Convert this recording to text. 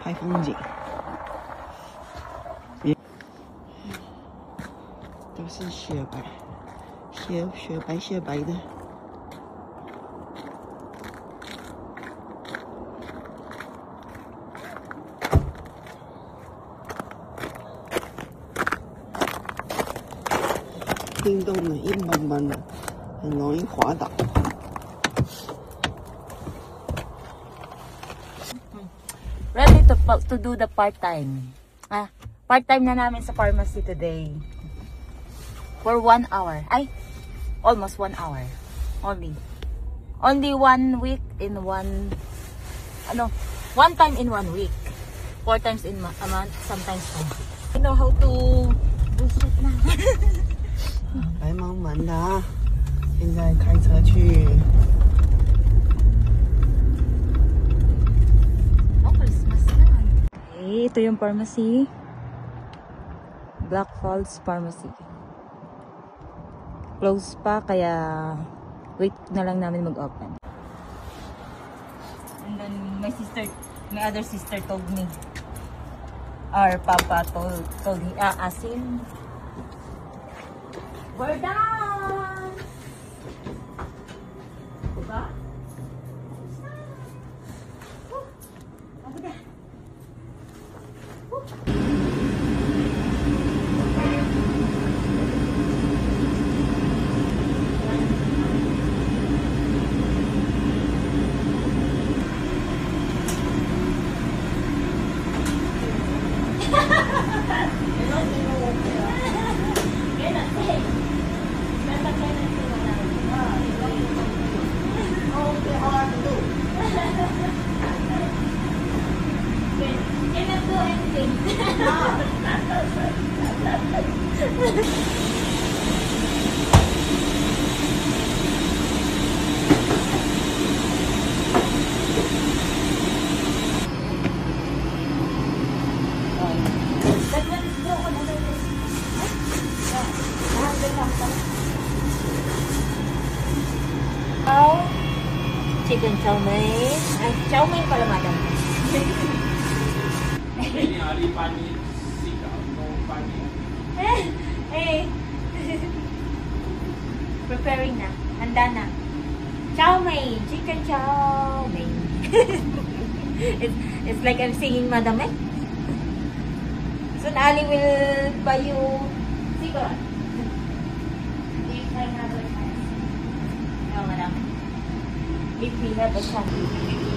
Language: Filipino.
拍风景，都是雪白，雪白的。冰冻的，硬邦邦的，很容易滑倒。Ready to do the part-time. Part-time na namin sa pharmacy today. For 1 hour. Ay, almost 1 hour. Only 1 week in one, 1 time in 1 week. 4 times in a month, sometimes 5. I know how to bullshit na. 白茫茫的啊！现在开车去。Christmas na. Okay, ito yung pharmacy. Black Falls Pharmacy. Close pa, kaya wait na lang namin mag-open. And then my other sister told me, our papa told me, Asin, we're done! Diba? Ako na. Chicken chow mein. Ay, chow mein pala, madam. Preparing na. Handa na. Chow mein. Chicken chow mein. It's like I'm singing, madam, eh? Soon Ali will buy you cigarette. If I have a chance. No, madam. If we have a chance.